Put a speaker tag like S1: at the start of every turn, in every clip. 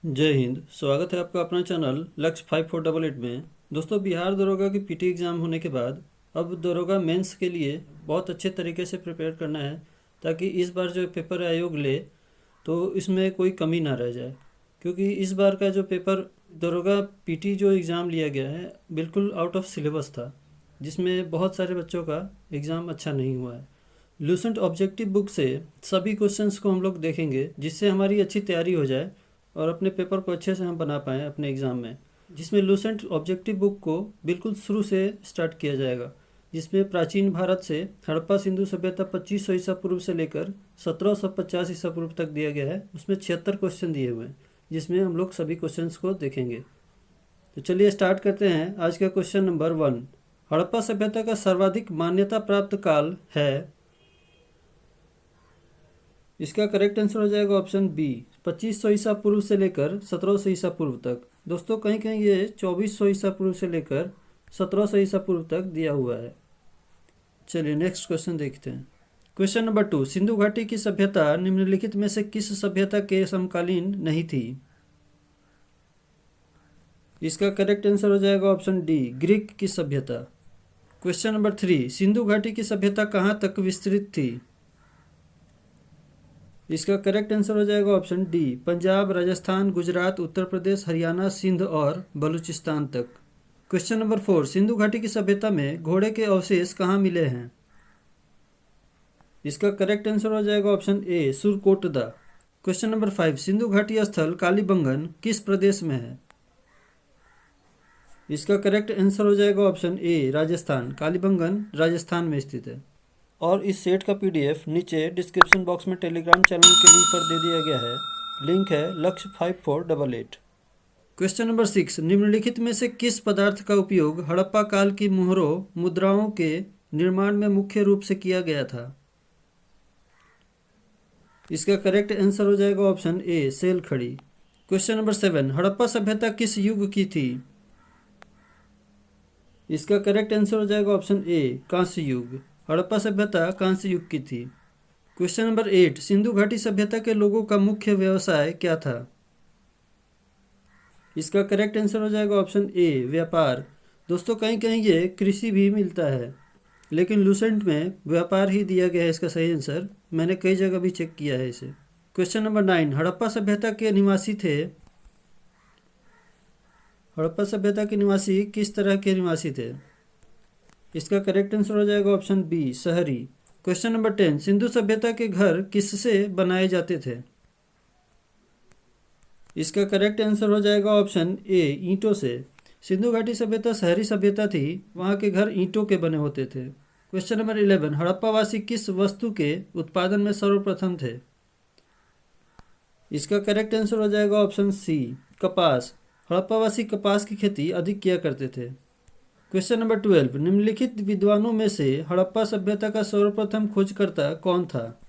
S1: जय हिंद। स्वागत है आपका अपना चैनल लक्ष्य 5488 में। दोस्तों, बिहार दरोगा की पीटी एग्ज़ाम होने के बाद अब दरोगा मेंस के लिए बहुत अच्छे तरीके से प्रिपेयर करना है, ताकि इस बार जो पेपर आयोग ले तो इसमें कोई कमी ना रह जाए। क्योंकि इस बार का जो पेपर दरोगा पीटी जो एग्ज़ाम लिया गया है बिल्कुल आउट ऑफ सिलेबस था, जिसमें बहुत सारे बच्चों का एग्ज़ाम अच्छा नहीं हुआ है। लूसेंट ऑब्जेक्टिव बुक से सभी क्वेश्चंस को हम लोग देखेंगे, जिससे हमारी अच्छी तैयारी हो जाए और अपने पेपर को अच्छे से हम बना पाएँ अपने एग्ज़ाम में। जिसमें लूसेंट ऑब्जेक्टिव बुक को बिल्कुल शुरू से स्टार्ट किया जाएगा, जिसमें प्राचीन भारत से हड़प्पा सिंधु सभ्यता 2500 ईसा पूर्व से लेकर 1750 ईसा पूर्व तक दिया गया है। उसमें 76 क्वेश्चन दिए हुए हैं, जिसमें हम लोग सभी क्वेश्चंस को देखेंगे। तो चलिए स्टार्ट करते हैं। आज का क्वेश्चन नंबर 1, हड़प्पा सभ्यता का सर्वाधिक मान्यता प्राप्त काल है। इसका करेक्ट आंसर हो जाएगा ऑप्शन बी, 2500 ईसा पूर्व से लेकर 1700 ईसा पूर्व तक। दोस्तों, कहीं कहीं ये 2400 ईसा पूर्व से लेकर 1700 ईसा पूर्व तक दिया हुआ है। चलिए नेक्स्ट क्वेश्चन देखते हैं। क्वेश्चन नंबर 2, सिंधु घाटी की सभ्यता निम्नलिखित में से किस सभ्यता के समकालीन नहीं थी? इसका करेक्ट आंसर हो जाएगा ऑप्शन डी, ग्रीक की सभ्यता। क्वेश्चन नंबर 3, सिंधु घाटी की सभ्यता कहाँ तक विस्तृत थी? इसका करेक्ट आंसर हो जाएगा ऑप्शन डी, पंजाब, राजस्थान, गुजरात, उत्तर प्रदेश, हरियाणा, सिंध और बलूचिस्तान तक। क्वेश्चन नंबर 4, सिंधु घाटी की सभ्यता में घोड़े के अवशेष कहाँ मिले हैं? इसका करेक्ट आंसर हो जाएगा option A, Surkotada. Question number 5, Sindhu घाटी स्थल कालीबंगन किस प्रदेश में है? इसका करेक्ट आंसर हो जाएगा ऑप्शन ए, राजस्थान। कालीबंगन राजस्थान में स्थित है। और इस सेट का पीडीएफ नीचे डिस्क्रिप्शन बॉक्स में टेलीग्राम चैनल के लिंक पर दे दिया गया है। लिंक है लक्ष्य 5488। क्वेश्चन नंबर 6, निम्नलिखित में से किस पदार्थ का उपयोग हड़प्पा काल की मोहरों मुद्राओं के निर्माण में मुख्य रूप से किया गया था? इसका करेक्ट आंसर हो जाएगा ऑप्शन ए, सेल खड़ी। क्वेश्चन नंबर 7, हड़प्पा सभ्यता किस युग की थी? इसका करेक्ट आंसर हो जाएगा ऑप्शन ए, कांस्य युग। हड़प्पा सभ्यता कांस्य युग की थी। क्वेश्चन नंबर 8, सिंधु घाटी सभ्यता के लोगों का मुख्य व्यवसाय क्या था? इसका करेक्ट आंसर हो जाएगा ऑप्शन ए, व्यापार। दोस्तों, कहीं कहीं ये कृषि भी मिलता है, लेकिन लूसेंट में व्यापार ही दिया गया है इसका सही आंसर। मैंने कई जगह भी चेक किया है इसे। क्वेश्चन नंबर 9, हड़प्पा सभ्यता के निवासी थे। हड़प्पा सभ्यता के निवासी किस तरह के निवासी थे? इसका करेक्ट आंसर हो जाएगा ऑप्शन बी, शहरी। क्वेश्चन नंबर 10, सिंधु सभ्यता के घर किससे बनाए जाते थे? इसका करेक्ट आंसर हो जाएगा ऑप्शन ए, ईंटों से। सिंधु घाटी सभ्यता शहरी सभ्यता थी, वहाँ के घर ईंटों के बने होते थे। क्वेश्चन नंबर 11, हड़प्पावासी किस वस्तु के उत्पादन में सर्वप्रथम थे? इसका करेक्ट आंसर हो जाएगा ऑप्शन सी, कपास। हड़प्पावासी कपास की खेती अधिक किया करते थे। क्वेश्चन नंबर 12, निम्नलिखित विद्वानों में से हड़प्पा सभ्यता का सर्वप्रथम खोजकर्ता कौन था?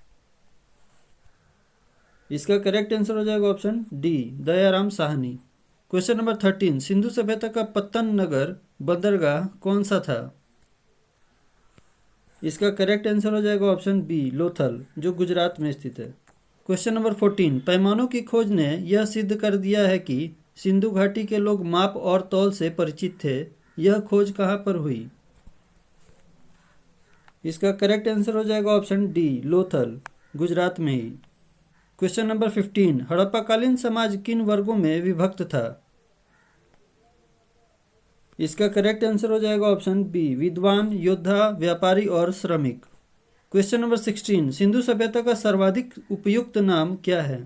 S1: इसका करेक्ट आंसर हो जाएगा option D, Dayaram Sahni. Question number 13, Sindhu सभ्यता का पत्तन नगर बंदरगाह कौन सा था? इसका करेक्ट आंसर हो जाएगा ऑप्शन बी, लोथल, जो गुजरात में स्थित है। क्वेश्चन नंबर 14, पैमानों की खोज ने यह सिद्ध कर दिया है कि सिंधु घाटी के लोग माप और तौल से परिचित थे। यह खोज कहाँ पर हुई? इसका करेक्ट आंसर हो जाएगा ऑप्शन डी, लोथल, गुजरात में ही। क्वेश्चन नंबर 15, हड़प्पाकालीन समाज किन वर्गों में विभक्त था? इसका करेक्ट आंसर हो जाएगा ऑप्शन बी, विद्वान, योद्धा, व्यापारी और श्रमिक। क्वेश्चन नंबर 16, सिंधु सभ्यता का सर्वाधिक उपयुक्त नाम क्या है?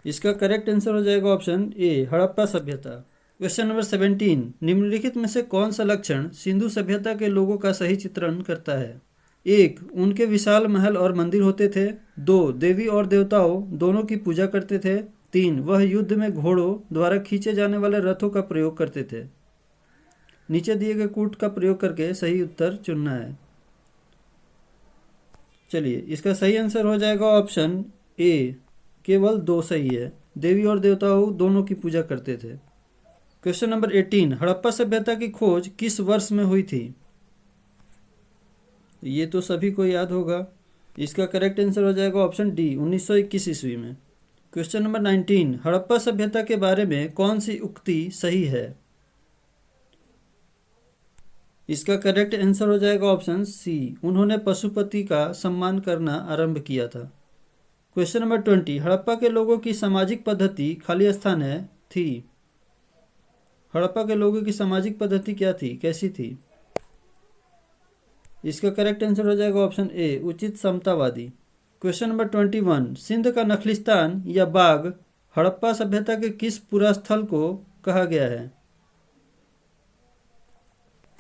S1: इसका करेक्ट आंसर हो जाएगा ऑप्शन ए, हड़प्पा सभ्यता। क्वेश्चन नंबर 17, निम्नलिखित में से कौन सा लक्षण सिंधु सभ्यता के लोगों का सही चित्रण करता है? 1, उनके विशाल महल और मंदिर होते थे। 2, देवी और देवताओं दोनों की पूजा करते थे। 3, वह युद्ध में घोड़ों द्वारा खींचे जाने वाले रथों का प्रयोग करते थे। नीचे दिए गए कूट का प्रयोग करके सही उत्तर चुनना है। चलिए, इसका सही आंसर हो जाएगा ऑप्शन ए, केवल 2 सही है। देवी और देवताओं दोनों की पूजा करते थे। क्वेश्चन नंबर 18, हड़प्पा सभ्यता की खोज किस वर्ष में हुई थी? ये तो सभी को याद होगा। इसका करेक्ट आंसर हो जाएगा ऑप्शन डी, 1921 ईस्वी में। क्वेश्चन नंबर 19, हड़प्पा सभ्यता के बारे में कौन सी उक्ति सही है? इसका करेक्ट आंसर हो जाएगा ऑप्शन सी, उन्होंने पशुपति का सम्मान करना आरंभ किया था। क्वेश्चन नंबर 20, हड़प्पा के लोगों की सामाजिक पद्धति खाली स्थान है थी। हड़प्पा के लोगों की सामाजिक पद्धति क्या थी, कैसी थी? इसका करेक्ट आंसर हो जाएगा ऑप्शन ए, उचित समतावादी। क्वेश्चन नंबर 21, सिंध का नखलिस्तान या बाग हड़प्पा सभ्यता के किस पुरास्थल को कहा गया है?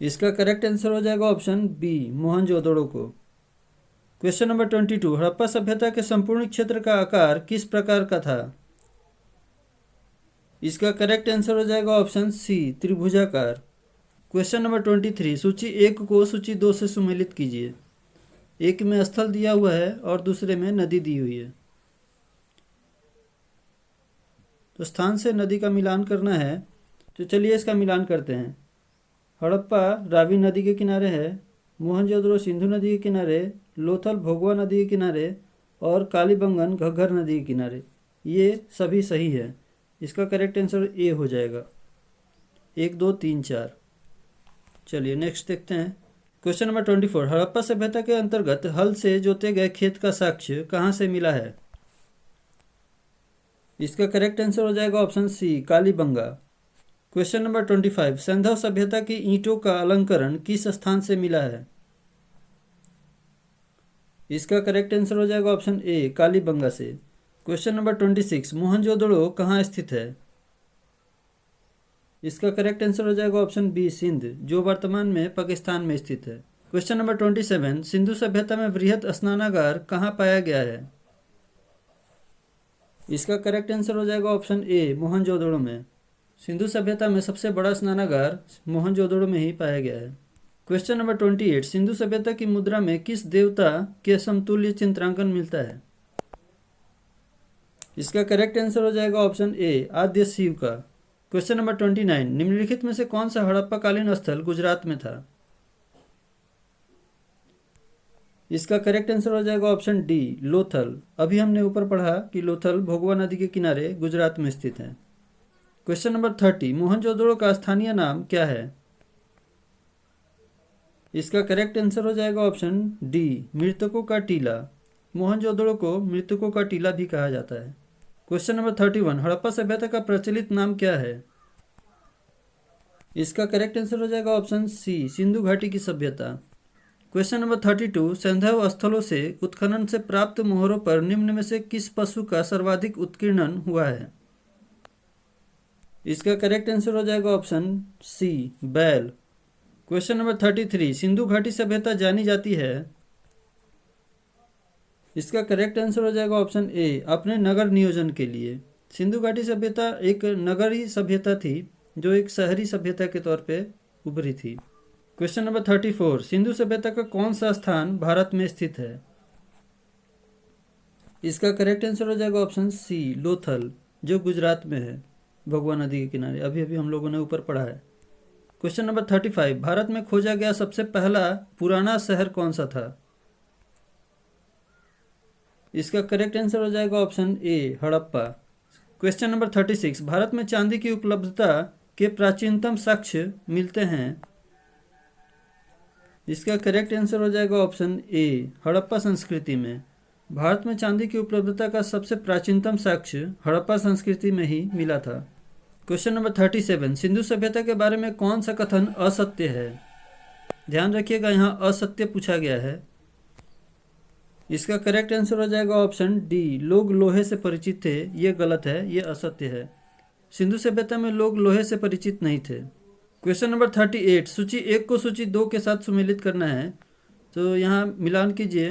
S1: इसका करेक्ट आंसर हो जाएगा ऑप्शन बी, मोहनजोदड़ो को। क्वेश्चन नंबर 22, हड़प्पा सभ्यता के संपूर्ण क्षेत्र का आकार किस प्रकार का था? इसका करेक्ट आंसर हो जाएगा ऑप्शन सी, त्रिभुजाकार। क्वेश्चन नंबर 23, सूची 1 को सूची 2 से सुमेलित कीजिए। एक में स्थल दिया हुआ है और दूसरे में नदी दी हुई है। तो स्थान से नदी का मिलान करना है, तो चलिए इसका मिलान करते हैं। हड़प्पा रावी नदी के किनारे है, मोहनजोदड़ो सिंधु नदी के किनारे, लोथल भोगवा नदी के किनारे और कालीबंगन घग्गर नदी के किनारे। ये सभी सही है। इसका करेक्ट आंसर ए हो जाएगा। 1 2 3 4। चलिए नेक्स्ट देखते हैं। क्वेश्चन नंबर 24, हड़प्पा सभ्यता के अंतर्गत हल से जोते गए खेत का साक्ष्य कहाँ से मिला है? इसका करेक्ट आंसर हो जाएगा option C, Kalibangan. Question number 25, Sindhu सभ्यता की ईंटों का अलंकरण किस स्थान से मिला है? इसका करेक्ट आंसर हो जाएगा ऑप्शन ए, कालीबंगा से। क्वेश्चन नंबर 26, मोहनजोदड़ो कहाँ स्थित है? इसका करेक्ट आंसर हो जाएगा ऑप्शन बी, सिंध, जो वर्तमान में पाकिस्तान में स्थित है। क्वेश्चन नंबर 27, सिंधु सभ्यता में वृहत स्नानागार कहाँ पाया गया है? इसका करेक्ट आंसर हो जाएगा ऑप्शन ए, मोहनजोदड़ो में। सिंधु सभ्यता में सबसे बड़ा स्नानागार मोहनजोदड़ो में ही पाया गया है। क्वेश्चन नंबर 28, सिंधु सभ्यता की मुद्रा में किस देवता के समतुल्य चित्रांकन मिलता है? इसका करेक्ट आंसर हो जाएगा ऑप्शन ए, आद्य शिव का। क्वेश्चन नंबर 29, निम्नलिखित में से कौन सा हड़प्पाकालीन स्थल गुजरात में था? इसका करेक्ट आंसर हो जाएगा ऑप्शन डी, लोथल। अभी हमने ऊपर पढ़ा कि लोथल भोगवा नदी के किनारे गुजरात में स्थित है। क्वेश्चन नंबर 30, मोहनजोदड़ो का स्थानीय नाम क्या है? इसका करेक्ट आंसर हो जाएगा ऑप्शन डी, मृतकों का टीला। मोहनजोदड़ो को मृतकों का टीला भी कहा जाता है। क्वेश्चन नंबर 31, हड़प्पा सभ्यता का प्रचलित नाम क्या है? इसका करेक्ट आंसर हो जाएगा ऑप्शन सी, सिंधु घाटी की सभ्यता। क्वेश्चन नंबर 32, सैंधव स्थलों से उत्खनन से प्राप्त मोहरों पर निम्न में से किस पशु का सर्वाधिक उत्कीर्णन हुआ है? इसका करेक्ट आंसर हो जाएगा ऑप्शन सी, बैल। क्वेश्चन नंबर 33, सिंधु घाटी सभ्यता जानी जाती है? इसका करेक्ट आंसर हो जाएगा ऑप्शन ए, अपने नगर नियोजन के लिए। सिंधु घाटी सभ्यता एक नगरीय सभ्यता थी जो एक शहरी सभ्यता के तौर पे उभरी थी। क्वेश्चन नंबर 34, सिंधु सभ्यता का कौन सा स्थान भारत में स्थित है? इसका करेक्ट आंसर हो जाएगा ऑप्शन सी, लोथल, जो गुजरात में है, भगवा नदी के किनारे। अभी अभी हम लोगों ने ऊपर पढ़ा है। क्वेश्चन नंबर 35, भारत में खोजा गया सबसे पहला पुराना शहर कौन सा था? इसका करेक्ट आंसर हो जाएगा option A, Harappa. Question number 36, Bharat में चांदी की उपलब्धता के प्राचीनतम साक्ष्य मिलते हैं? इसका करेक्ट आंसर हो जाएगा ऑप्शन ए, हड़प्पा संस्कृति में। भारत में चांदी की उपलब्धता का सबसे प्राचीनतम साक्ष्य हड़प्पा संस्कृति में ही मिला था। क्वेश्चन नंबर 37, सिंधु सभ्यता के बारे में कौन सा कथन असत्य है? ध्यान रखिएगा, यहाँ असत्य पूछा गया है। इसका करेक्ट आंसर हो जाएगा ऑप्शन डी, लोग लोहे से परिचित थे। ये गलत है, ये असत्य है। सिंधु सभ्यता में लोग लोहे से परिचित नहीं थे। क्वेश्चन नंबर 38, सूची 1 को सूची 2 के साथ सुमेलित करना है, तो यहाँ मिलान कीजिए।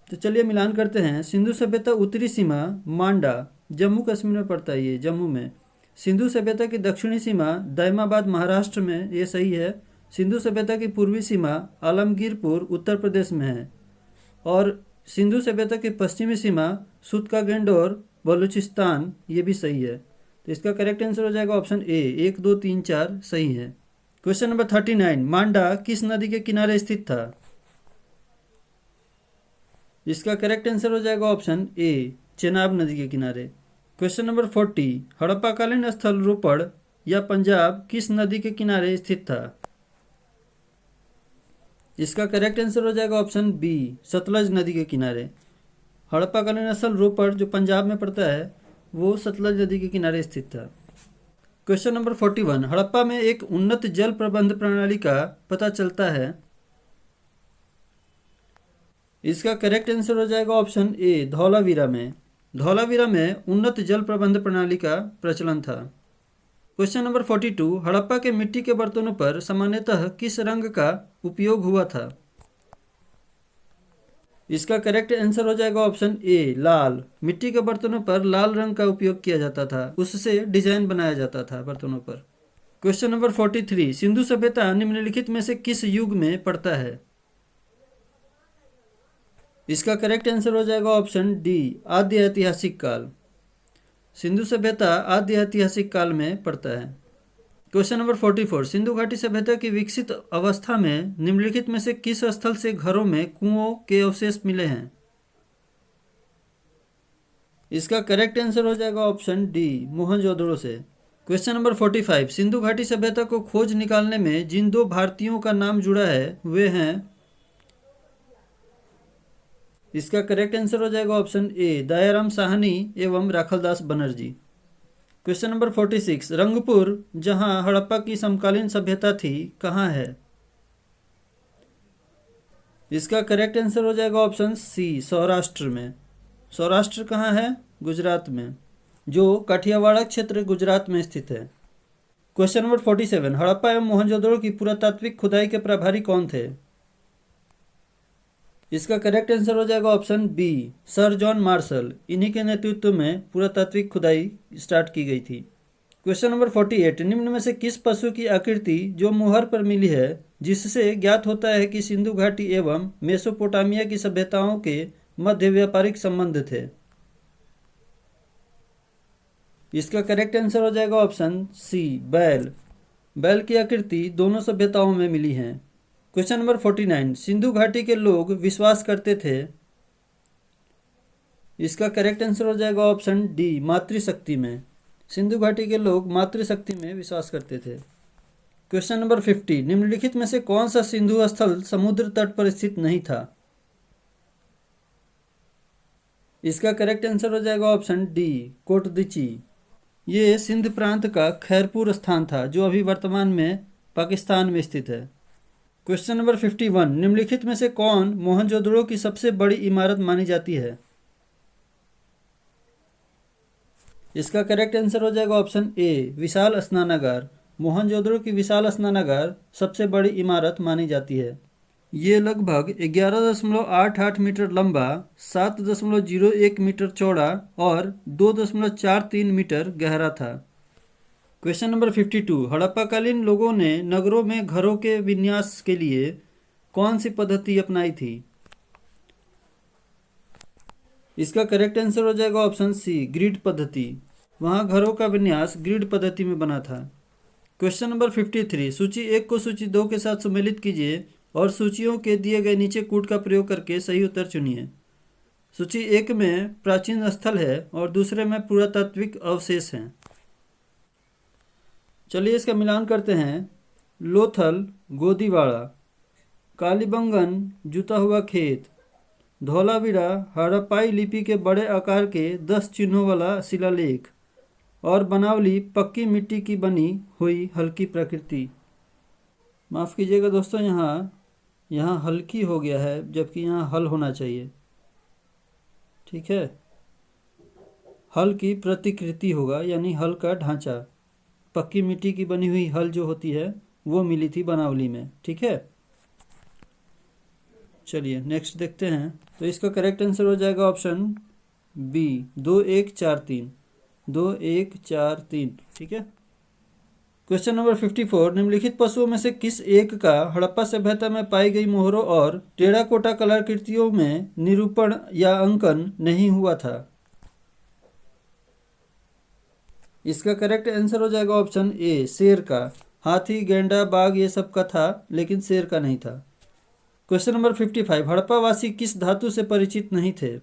S1: तो चलिए मिलान करते हैं। सिंधु सभ्यता उत्तरी सीमा मांडा, जम्मू कश्मीर में पड़ता है, ये जम्मू में। सिंधु सभ्यता की दक्षिणी सीमा दैमाबाद महाराष्ट्र में, ये सही है। सिंधु सभ्यता की पूर्वी सीमा आलमगीरपुर उत्तर प्रदेश में है। और सिंधु सभ्यता की पश्चिमी सीमा सुतकागेंडोर बलूचिस्तान, ये भी सही है। तो इसका करेक्ट आंसर हो जाएगा ऑप्शन ए, 1 2 3 4 सही है। क्वेश्चन नंबर 39, मांडा किस नदी के किनारे स्थित था? इसका करेक्ट आंसर हो जाएगा ऑप्शन ए, चेनाब नदी के किनारे। क्वेश्चन नंबर 40, हड़प्पाकालीन स्थल रोपड़ या पंजाब किस नदी के किनारे स्थित था? इसका करेक्ट आंसर हो जाएगा ऑप्शन बी, सतलज नदी के किनारे। हड़प्पाकालीन स्थल रोपड़ जो पंजाब में पड़ता है वो सतलज नदी के किनारे स्थित था। क्वेश्चन नंबर 41, हड़प्पा में एक उन्नत जल प्रबंध प्रणाली का पता चलता है। इसका करेक्ट आंसर हो जाएगा ऑप्शन ए, धौलावीरा में। धौलावीरा में उन्नत जल प्रबंध प्रणाली का प्रचलन था। क्वेश्चन नंबर 42, हड़प्पा के मिट्टी के बर्तनों पर सामान्यतः किस रंग का उपयोग हुआ था? इसका करेक्ट आंसर हो जाएगा ऑप्शन ए, लाल। मिट्टी के बर्तनों पर लाल रंग का उपयोग किया जाता था, उससे डिजाइन बनाया जाता था बर्तनों पर। क्वेश्चन नंबर 43, सिंधु सभ्यता निम्नलिखित में से किस युग में पड़ता है? इसका करेक्ट आंसर हो जाएगा ऑप्शन डी, आद्य ऐतिहासिक काल। सिंधु सभ्यता आद्य ऐतिहासिक काल में पड़ता है। क्वेश्चन नंबर 44, सिंधु घाटी सभ्यता की विकसित अवस्था में निम्नलिखित में से किस स्थल से घरों में कुओं के अवशेष मिले हैं? इसका करेक्ट आंसर हो जाएगा ऑप्शन डी, मोहनजोदड़ो से। क्वेश्चन नंबर 45, सिंधु घाटी सभ्यता को खोज निकालने में जिन दो भारतीयों का नाम जुड़ा है वे हैं। इसका करेक्ट आंसर हो जाएगा ऑप्शन ए, दयाराम साहनी एवं राखलदास बनर्जी। क्वेश्चन नंबर 46, रंगपुर जहां हड़प्पा की समकालीन सभ्यता थी कहाँ है? इसका करेक्ट आंसर हो जाएगा ऑप्शन सी, सौराष्ट्र में। सौराष्ट्र कहाँ है? गुजरात में, जो काठियावाड़ क्षेत्र गुजरात में स्थित है। क्वेश्चन नंबर 47, हड़प्पा एवं मोहनजोदड़ो की पुरातात्विक खुदाई के प्रभारी कौन थे? इसका करेक्ट आंसर हो जाएगा option B, sir John Marshall. इन्हीं के नेतृत्व में पुरातात्विक खुदाई स्टार्ट की गई थी। क्वेश्चन नंबर 48, निम्न में से किस पशु की आकृति जो मुहर पर मिली है जिससे ज्ञात होता है कि सिंधु घाटी एवं मेसोपोटामिया की सभ्यताओं के मध्य व्यापारिक संबंध थे? इसका करेक्ट आंसर हो जाएगा ऑप्शन सी, बैल। बैल की आकृति दोनों सभ्यताओं में मिली है। क्वेश्चन नंबर 49, सिंधु घाटी के लोग विश्वास करते थे। इसका करेक्ट आंसर हो जाएगा ऑप्शन डी, मातृशक्ति में। सिंधु घाटी के लोग मातृशक्ति में विश्वास करते थे। क्वेश्चन नंबर 50, निम्नलिखित में से कौन सा सिंधु स्थल समुद्र तट पर स्थित नहीं था? इसका करेक्ट आंसर हो जाएगा ऑप्शन डी, कोटदीची। ये सिंध प्रांत का खैरपुर स्थान था जो अभी वर्तमान में पाकिस्तान में स्थित है। क्वेश्चन नंबर 51, निम्नलिखित में से कौन मोहनजोदड़ो की सबसे बड़ी इमारत मानी जाती है? इसका करेक्ट आंसर हो जाएगा ऑप्शन ए, विशाल स्नानागार। मोहनजोदड़ो की विशाल स्नानागार सबसे बड़ी इमारत मानी जाती है। ये लगभग 11.88 मीटर लंबा, 7.01 मीटर चौड़ा और 2.43 मीटर गहरा था। क्वेश्चन नंबर 52, हड़प्पाकालीन लोगों ने नगरों में घरों के विन्यास के लिए कौन सी पद्धति अपनाई थी? इसका करेक्ट आंसर हो जाएगा ऑप्शन सी, ग्रिड पद्धति। वहां घरों का विन्यास ग्रिड पद्धति में बना था। क्वेश्चन नंबर 53, सूची 1 को सूची 2 के साथ सम्मिलित कीजिए और सूचियों के दिए गए नीचे कूट का प्रयोग करके सही उत्तर चुनिए। सूची 1 में प्राचीन स्थल है और दूसरे में पुरातात्विक अवशेष हैं। चलिए इसका मिलान करते हैं। लोथल, गोदीवाड़ा। कालीबंगन, जुता हुआ खेत। धौलावीरा, हड़प्पाई लिपि के बड़े आकार के 10 चिन्हों वाला शिलालेख। और बनावली, पक्की मिट्टी की बनी हुई हल्की प्रकृति। माफ़ कीजिएगा दोस्तों, यहाँ हल्की हो गया है जबकि यहाँ हल होना चाहिए। ठीक है, हल की प्रतिकृति होगा यानी हल का ढांचा। पक्की मिट्टी की बनी हुई हल जो होती है वो मिली थी बनावली में। ठीक है, चलिए नेक्स्ट देखते हैं। तो इसका करेक्ट आंसर हो जाएगा ऑप्शन बी, 2143। 2143। ठीक है। क्वेश्चन नंबर 54, निम्नलिखित पशुओं में से किस एक का हड़प्पा सभ्यता में पाई गई मोहरों और टेराकोटा कलाकृतियों में निरूपण या अंकन नहीं हुआ था? इसका करेक्ट आंसर हो जाएगा ऑप्शन ए, शेर का। हाथी, गैंडा, बाघ ये सब का था लेकिन शेर का नहीं था। क्वेश्चन नंबर 55, हड़प्पावासी किस धातु से परिचित नहीं थे?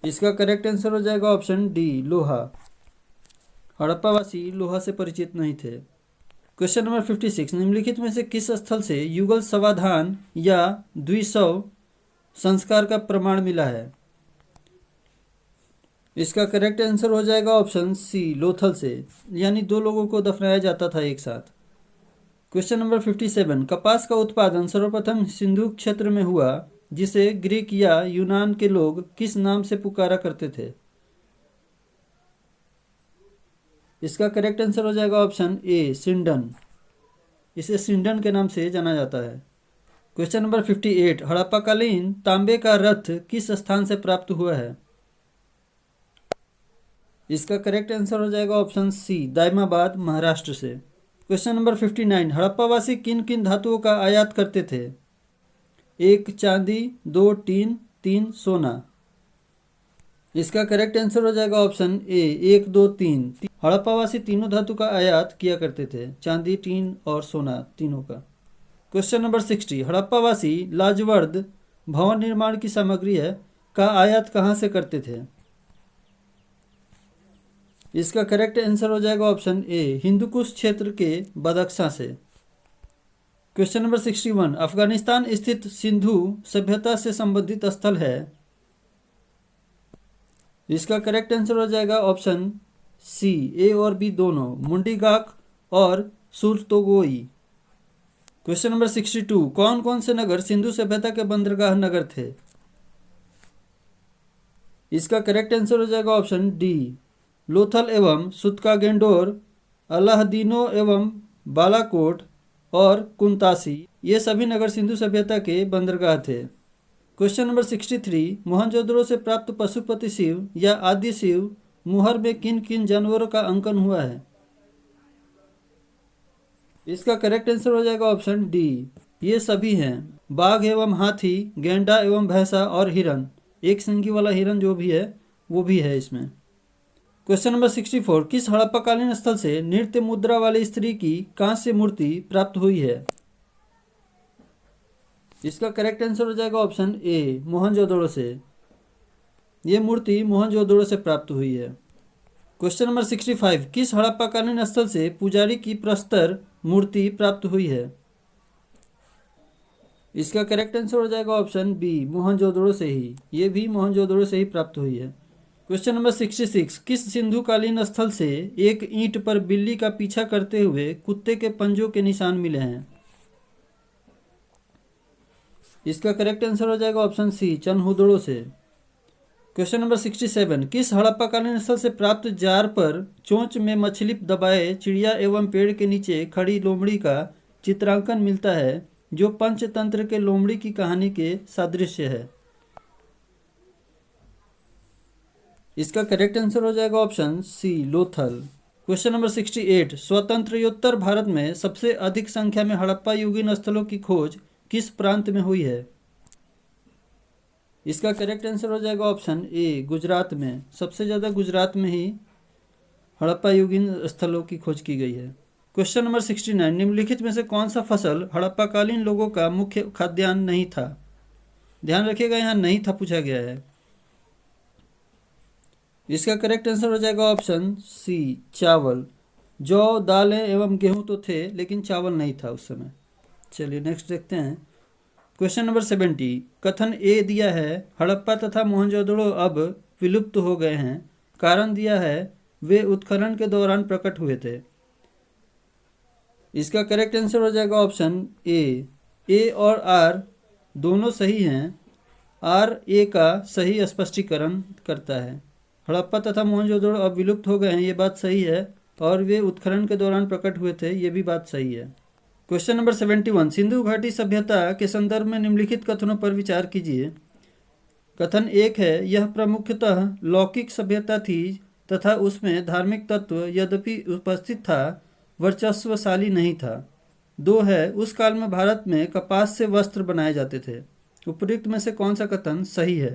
S1: इसका करेक्ट आंसर हो जाएगा ऑप्शन डी, लोहा। हड़प्पावासी लोहा से परिचित नहीं थे। क्वेश्चन नंबर 56, निम्नलिखित में से किस स्थल से युगल समाधान या द्विशव संस्कार का प्रमाण मिला है? इसका करेक्ट आंसर हो जाएगा ऑप्शन सी, लोथल से, यानी 2 लोगों को दफनाया जाता था एक साथ। क्वेश्चन नंबर 57, कपास का उत्पादन सर्वप्रथम सिंधु क्षेत्र में हुआ, जिसे ग्रीक या यूनान के लोग किस नाम से पुकारा करते थे? इसका करेक्ट आंसर हो जाएगा ऑप्शन ए, सिंडन। इसे सिंडन के नाम से जाना जाता है। क्वेश्चन नंबर 58, हड़प्पाकालीन तांबे का रथ किस स्थान से प्राप्त हुआ है? इसका करेक्ट आंसर हो जाएगा ऑप्शन सी, दाइमाबाद, महाराष्ट्र से। क्वेश्चन नंबर 59, हड़प्पावासी किन किन धातुओं का आयात करते थे? 1 चांदी, 2 टीन, 3 सोना। इसका करेक्ट आंसर हो जाएगा ऑप्शन ए, 1 2 3। हड़प्पावासी तीनों धातु का आयात किया करते थे, चांदी, टीन और सोना तीनों का। क्वेश्चन नंबर 60, हड़प्पावासी लाजवर्द भवन निर्माण की सामग्री है का आयात कहाँ से करते थे? इसका करेक्ट आंसर हो जाएगा ऑप्शन ए, हिंदुकुश क्षेत्र के बदख्शां से। क्वेश्चन नंबर 61, अफगानिस्तान स्थित सिंधु सभ्यता से संबंधित स्थल है। इसका करेक्ट आंसर हो जाएगा ऑप्शन सी, ए और बी दोनों, मुंडीगाक और सुरतोगोई। क्वेश्चन नंबर 62, कौन कौन से नगर सिंधु सभ्यता के बंदरगाह नगर थे? इसका करेक्ट आंसर हो जाएगा ऑप्शन डी, लोथल एवं सुतकागेंडोर, अलाहदीनो एवं बालाकोट और कुंतासी। ये सभी नगर सिंधु सभ्यता के बंदरगाह थे। क्वेश्चन नंबर 63, मोहनजोदड़ो से प्राप्त पशुपति शिव या आदि शिव मुहर में किन किन जानवरों का अंकन हुआ है? इसका करेक्ट आंसर हो जाएगा ऑप्शन डी, ये सभी हैं, बाघ एवं हाथी, गेंडा एवं भैंसा और हिरन। एक सिंगी वाला हिरन जो भी है वो भी है इसमें। क्वेश्चन नंबर 64, किस हड़प्पाकालीन स्थल से नृत्य मुद्रा वाली स्त्री की कांस्य मूर्ति प्राप्त हुई है? इसका करेक्ट आंसर हो जाएगा ऑप्शन ए, मोहनजोदड़ो से। ये मूर्ति मोहनजोदड़ो से प्राप्त हुई है। क्वेश्चन नंबर 65, किस हड़प्पाकालीन स्थल से पुजारी की प्रस्तर मूर्ति प्राप्त हुई है? इसका करेक्ट आंसर हो जाएगा ऑप्शन बी, मोहनजोदड़ो से ही। ये भी मोहनजोदड़ो से ही प्राप्त हुई है। क्वेश्चन नंबर 66, किस सिंधुकालीन स्थल से एक ईंट पर बिल्ली का पीछा करते हुए कुत्ते के पंजों के निशान मिले हैं? इसका करेक्ट आंसर हो जाएगा ऑप्शन सी, चनहुदड़ो से। क्वेश्चन नंबर 67, किस हड़प्पाकालीन स्थल से प्राप्त जार पर चोंच में मछली दबाए चिड़िया एवं पेड़ के नीचे खड़ी लोमड़ी का चित्रांकन मिलता है, जो पंचतंत्र के लोमड़ी की कहानी के सादृश्य है? इसका करेक्ट आंसर हो जाएगा option C, Lothal. Question number 68, स्वतंत्रोत्तर भारत में सबसे अधिक संख्या में हड़प्पा युगीन स्थलों की खोज किस प्रांत में हुई है? इसका करेक्ट आंसर हो जाएगा ऑप्शन ए, गुजरात में। सबसे ज़्यादा गुजरात में ही हड़प्पा युगीन स्थलों की खोज की गई है। क्वेश्चन नंबर 69, निम्नलिखित में से कौन सा फसल हड़प्पाकालीन लोगों का मुख्य खाद्यान्न नहीं था? ध्यान रखिएगा, यहाँ नहीं था पूछा गया है। इसका करेक्ट आंसर हो जाएगा ऑप्शन सी, चावल। जौ, दालें एवं गेहूं तो थे, लेकिन चावल नहीं था उस समय। चलिए नेक्स्ट देखते हैं। क्वेश्चन नंबर 70, कथन ए दिया है हड़प्पा तथा मोहनजोदड़ो अब विलुप्त हो गए हैं, कारण दिया है वे उत्खनन के दौरान प्रकट हुए थे। इसका करेक्ट आंसर हो जाएगा ऑप्शन ए और आर दोनों सही हैं। आर ए का सही स्पष्टीकरण करता है। हड़प्पा तथा मोहनजोदड़ो अब विलुप्त हो गए हैं, ये बात सही है, और वे उत्खनन के दौरान प्रकट हुए थे, ये भी बात सही है। क्वेश्चन नंबर 71, सिंधु घाटी सभ्यता के संदर्भ में निम्नलिखित कथनों पर विचार कीजिए। कथन 1 है, यह प्रमुखतः लौकिक सभ्यता थी तथा उसमें धार्मिक तत्व यद्यपि उपस्थित था, वर्चस्वशाली नहीं था। 2 है, उस काल में भारत में कपास से वस्त्र बनाए जाते थे। उपयुक्त में से कौन सा कथन सही है?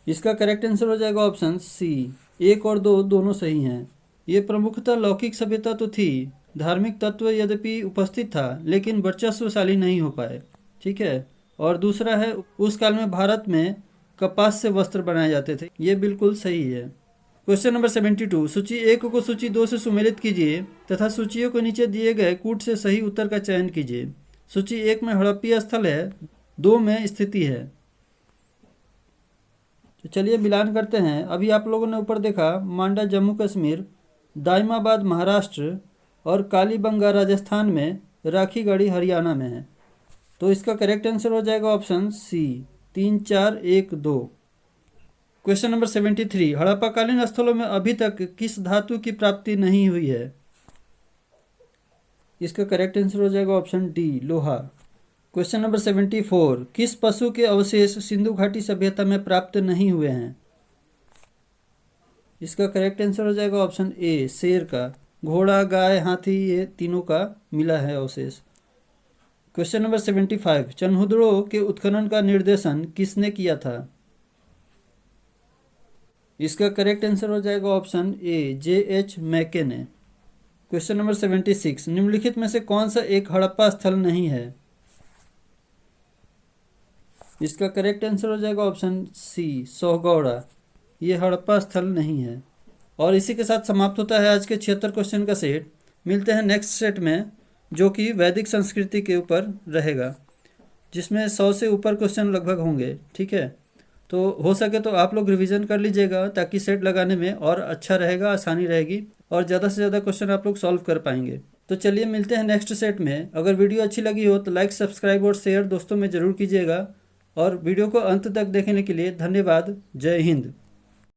S1: इसका करेक्ट आंसर हो जाएगा ऑप्शन सी, 1 और 2 दोनों सही हैं। ये प्रमुखतः लौकिक सभ्यता तो थी, धार्मिक तत्व यद्यपि उपस्थित था लेकिन वर्चस्वशाली नहीं हो पाए। ठीक है। और दूसरा है, उस काल में भारत में कपास से वस्त्र बनाए जाते थे। ये बिल्कुल सही है। क्वेश्चन नंबर 72, सूची 1 को सूची 2 से सुमेलित कीजिए तथा सूचियों को नीचे दिए गए कूट से सही उत्तर का चयन कीजिए। सूची 1 में हड़प्पी स्थल है, 2 में स्थिति है। तो चलिए मिलान करते हैं। अभी आप लोगों ने ऊपर देखा मांडा जम्मू कश्मीर, दाइमाबाद महाराष्ट्र और कालीबंगा राजस्थान में, राखीगढ़ी हरियाणा में है। तो इसका करेक्ट आंसर हो जाएगा ऑप्शन सी, 3, 4, 1, 2। क्वेश्चन नंबर 73, हड़प्पाकालीन स्थलों में अभी तक किस धातु की प्राप्ति नहीं हुई है? इसका करेक्ट आंसर हो जाएगा ऑप्शन डी, लोहा। क्वेश्चन नंबर 74, किस पशु के अवशेष सिंधु घाटी सभ्यता में प्राप्त नहीं हुए हैं? इसका करेक्ट आंसर हो जाएगा ऑप्शन ए, शेर का। घोड़ा, गाय, हाथी, ये तीनों का मिला है अवशेष। क्वेश्चन नंबर 75, चन्हुद्रों के उत्खनन का निर्देशन किसने किया था? इसका करेक्ट आंसर हो जाएगा ऑप्शन ए, J.H. मैके ने। क्वेश्चन नंबर 76, निम्नलिखित में से कौन सा एक हड़प्पा स्थल नहीं है? इसका करेक्ट आंसर हो जाएगा ऑप्शन सी, सोहगौड़ा। ये हड़प्पा स्थल नहीं है। और इसी के साथ समाप्त होता है आज के 76 क्वेश्चन का सेट। मिलते हैं नेक्स्ट सेट में, जो कि वैदिक संस्कृति के ऊपर रहेगा, जिसमें 100 से ऊपर क्वेश्चन लगभग होंगे। ठीक है। तो हो सके तो आप लोग रिवीजन कर लीजिएगा, ताकि सेट लगाने में और अच्छा रहेगा, आसानी रहेगी और ज़्यादा से ज़्यादा क्वेश्चन आप लोग सॉल्व कर पाएंगे। तो चलिए मिलते हैं नेक्स्ट सेट में। अगर वीडियो अच्छी लगी हो तो लाइक, सब्सक्राइब और शेयर दोस्तों में ज़रूर कीजिएगा। और वीडियो को अंत तक देखने के लिए धन्यवाद। जय हिंद।